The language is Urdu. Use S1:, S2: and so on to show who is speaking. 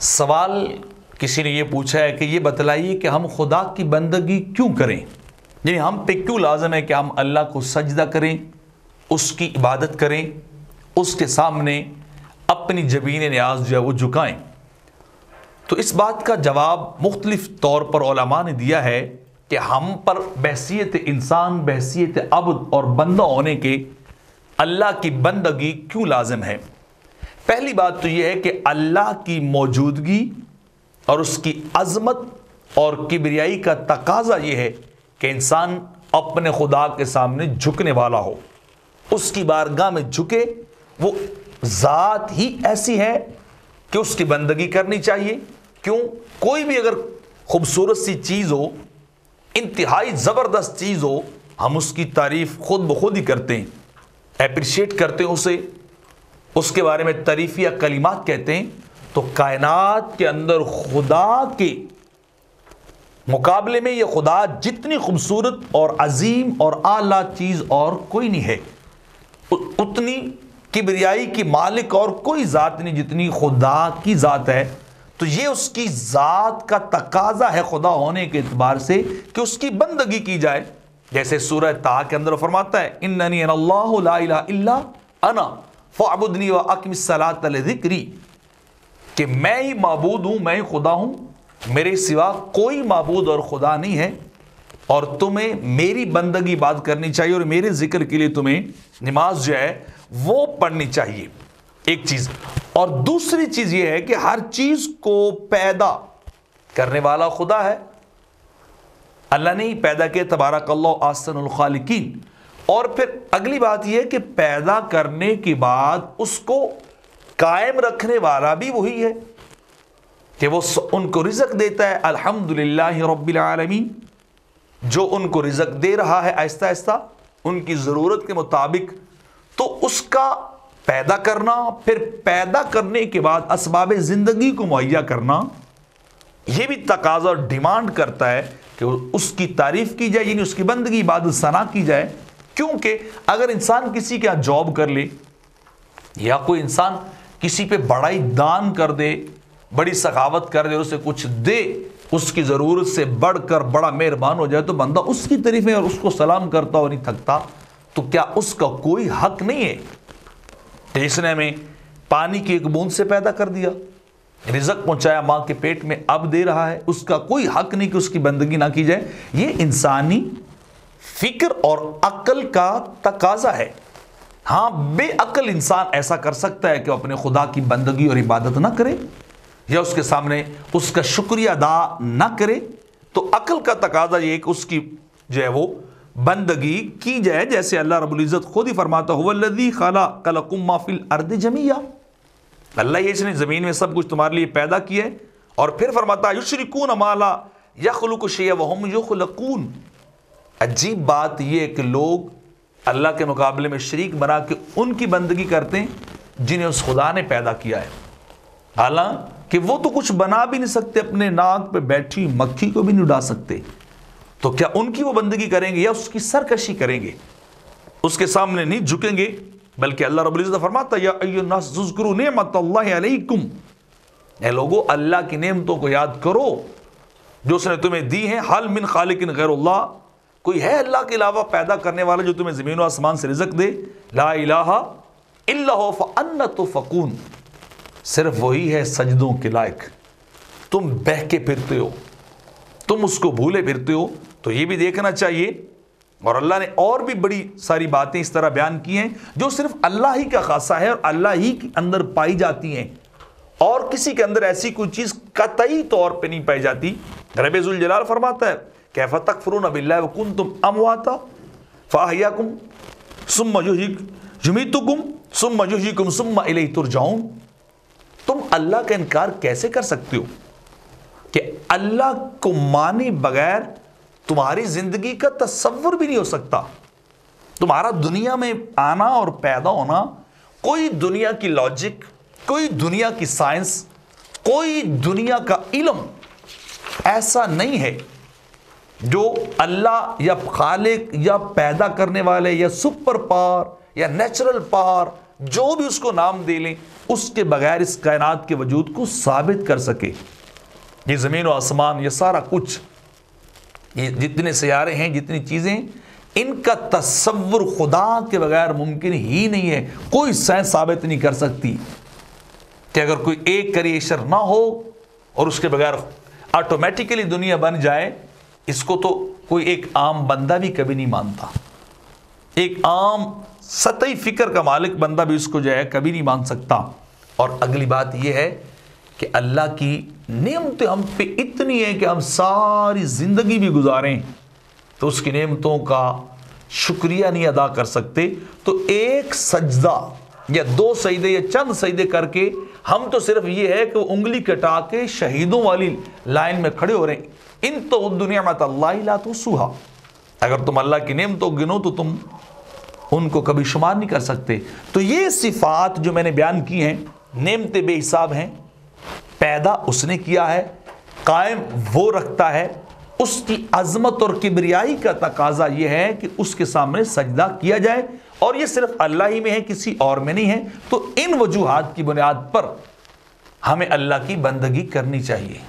S1: سوال کسی نے یہ پوچھا ہے کہ یہ بتلائیے کہ ہم خدا کی بندگی کیوں کریں، یعنی ہم پہ کیوں لازم ہے کہ ہم اللہ کو سجدہ کریں، اس کی عبادت کریں، اس کے سامنے اپنی جبین نیاز جو ہے وہ جھکائیں۔ تو اس بات کا جواب مختلف طور پر علماء نے دیا ہے کہ ہم پر بحیثیت انسان، بحیثیت عبد اور بندہ ہونے کے اللہ کی بندگی کیوں لازم ہے۔ پہلی بات تو یہ ہے کہ اللہ کی موجودگی اور اس کی عظمت اور کبریائی کا تقاضا یہ ہے کہ انسان اپنے خدا کے سامنے جھکنے والا ہو، اس کی بارگاہ میں جھکے۔ وہ ذات ہی ایسی ہے کہ اس کی بندگی کرنی چاہیے۔ کیوں؟ کوئی بھی اگر خوبصورت سی چیز ہو، انتہائی زبردست چیز ہو، ہم اس کی تعریف خود بخود ہی کرتے ہیں، اپریشیٹ کرتے ہیں اسے، اس کے بارے میں تعریفیہ کلمات کہتے ہیں۔ تو کائنات کے اندر خدا کے مقابلے میں یہ خدا جتنی خوبصورت اور عظیم اور اعلیٰ چیز اور کوئی نہیں ہے، اتنی کبریائی کی مالک اور کوئی ذات نہیں جتنی خدا کی ذات ہے۔ تو یہ اس کی ذات کا تقاضا ہے خدا ہونے کے اعتبار سے کہ اس کی بندگی کی جائے۔ جیسے سورہ طٰہٰ کے اندر فرماتا ہے اننی انا اللہ لا الہ الا انا فاعبدنی واقم الصلاۃ لذکری، کہ میں ہی معبود ہوں، میں ہی خدا ہوں، میرے سوا کوئی معبود اور خدا نہیں ہے، اور تمہیں میری بندگی بات کرنی چاہیے اور میرے ذکر کے لیے تمہیں نماز جو ہے وہ پڑھنی چاہیے۔ ایک چیز، اور دوسری چیز یہ ہے کہ ہر چیز کو پیدا کرنے والا خدا ہے، اللہ نے ہی پیدا کیا، تبارک اللہ احسن الخالقین۔ اور پھر اگلی بات یہ ہے کہ پیدا کرنے کے بعد اس کو قائم رکھنے والا بھی وہی ہے کہ وہ ان کو رزق دیتا ہے۔ الحمدللہ رب العالمین، جو ان کو رزق دے رہا ہے آہستہ آہستہ ان کی ضرورت کے مطابق۔ تو اس کا پیدا کرنا، پھر پیدا کرنے کے بعد اسباب زندگی کو مہیا کرنا، یہ بھی تقاضا اور ڈیمانڈ کرتا ہے کہ اس کی تعریف کی جائے، یعنی اس کی بندگی عبادت ثنا کی جائے۔ کیونکہ اگر انسان کسی کے یہاں جاب کر لے یا کوئی انسان کسی پہ بڑا ہی دان کر دے، بڑی سخاوت کر دے، اسے کچھ دے، اس کی ضرورت سے بڑھ کر بڑا مہربان ہو جائے، تو بندہ اس کی تعریفیں اور اس کو سلام کرتا اور نہیں تھکتا، تو کیا اس کا کوئی حق نہیں ہے؟ جس نے ہمیں پانی کی ایک بوند سے پیدا کر دیا، رزق پہنچایا ماں کے پیٹ میں، اب دے رہا ہے، اس کا کوئی حق نہیں کہ اس کی بندگی نہ کی جائے؟ یہ انسانی فکر اور عقل کا تقاضا ہے۔ ہاں، بے عقل انسان ایسا کر سکتا ہے کہ وہ اپنے خدا کی بندگی اور عبادت نہ کرے یا اس کے سامنے اس کا شکریہ ادا نہ کرے۔ تو عقل کا تقاضا یہ ہے کہ اس کی جو ہے وہ بندگی کی جائے، جیسے اللہ رب العزت خود ہی فرماتا ہے هو الذی خلق لکم ما فی الارض جمیعا، اللہ یہ اس نے زمین میں سب کچھ تمہارے لیے پیدا کیا ہے۔ اور پھر فرماتا ہے یشرکون ما لا یخلق شیئا وهم یخلقون۔ عجیب بات یہ ہے کہ لوگ اللہ کے مقابلے میں شریک بنا کے ان کی بندگی کرتے ہیں جنہیں اس خدا نے پیدا کیا ہے، حالانکہ وہ تو کچھ بنا بھی نہیں سکتے، اپنے ناک پہ بیٹھی مکھی کو بھی نہیں اڑا سکتے، تو کیا ان کی وہ بندگی کریں گے یا اس کی سرکشی کریں گے؟ اس کے سامنے نہیں جھکیں گے، بلکہ اللہ رب العزت فرماتا ہے یا ایھا الناس اذکروا نعمت اللہ علیکم، اے لوگو اللہ کی نعمتوں کو یاد کرو جو اس نے تمہیں دی ہیں۔ حل من خالق غیر اللہ، کوئی ہے اللہ کے علاوہ پیدا کرنے والا جو تمہیں زمین و آسمان سے رزق دے؟ لا الہ الا ہو فأنا تؤفکون، صرف وہی ہے سجدوں کے لائق، تم بہکے پھرتے ہو، تم اس کو بھولے پھرتے ہو۔ تو یہ بھی دیکھنا چاہیے۔ اور اللہ نے اور بھی بڑی ساری باتیں اس طرح بیان کی ہیں جو صرف اللہ ہی کا خاصہ ہے اور اللہ ہی کے اندر پائی جاتی ہیں، اور کسی کے اندر ایسی کوئی چیز قطعی طور پہ نہیں پائی جاتی۔ رب ذوالجلال فرماتا ہے کیف تکفرون باللہ وکنتم امواتا فاحیاکم ثم یمیتکم ثم یحییکم ثم الیہ ترجعون، تم اللہ کا انکار کیسے کر سکتے ہو کہ اللہ کو مانے بغیر تمہاری زندگی کا تصور بھی نہیں ہو سکتا؟ تمہارا دنیا میں آنا اور پیدا ہونا، کوئی دنیا کی لاجک، کوئی دنیا کی سائنس، کوئی دنیا کا علم ایسا نہیں ہے جو اللہ یا خالق یا پیدا کرنے والے یا سپر پاور یا نیچرل پاور، جو بھی اس کو نام دے لیں، اس کے بغیر اس کائنات کے وجود کو ثابت کر سکے۔ یہ زمین و آسمان، یہ سارا کچھ، یہ جتنے سیارے ہیں، جتنی چیزیں، ان کا تصور خدا کے بغیر ممکن ہی نہیں ہے۔ کوئی سائنس ثابت نہیں کر سکتی کہ اگر کوئی ایک کریشن نہ ہو اور اس کے بغیر آٹومیٹیکلی دنیا بن جائے، اس کو تو کوئی ایک عام بندہ بھی کبھی نہیں مانتا۔ ایک عام سطحی فکر کا مالک بندہ بھی اس کو جو ہے کبھی نہیں مان سکتا۔ اور اگلی بات یہ ہے کہ اللہ کی نعمتیں ہم پہ اتنی ہیں کہ ہم ساری زندگی بھی گزاریں تو اس کی نعمتوں کا شکریہ نہیں ادا کر سکتے۔ تو ایک سجدہ یا 2 سجدے یا چند سجدے کر کے ہم تو صرف یہ ہے کہ وہ انگلی کٹا کے شہیدوں والی لائن میں کھڑے ہو رہے ہیں۔ ان تو نعمت اللہ لا تحصوها، اگر تم اللہ کی نعمتوں گنو تو تم ان کو کبھی شمار نہیں کر سکتے۔ تو یہ صفات جو میں نے بیان کی ہیں، نعمتیں بے حساب ہیں، پیدا اس نے کیا ہے، قائم وہ رکھتا ہے، اس کی عظمت اور کبریائی کا تقاضا یہ ہے کہ اس کے سامنے سجدہ کیا جائے، اور یہ صرف اللہ ہی میں ہے، کسی اور میں نہیں ہے۔ تو ان وجوہات کی بنیاد پر ہمیں اللہ کی بندگی کرنی چاہیے۔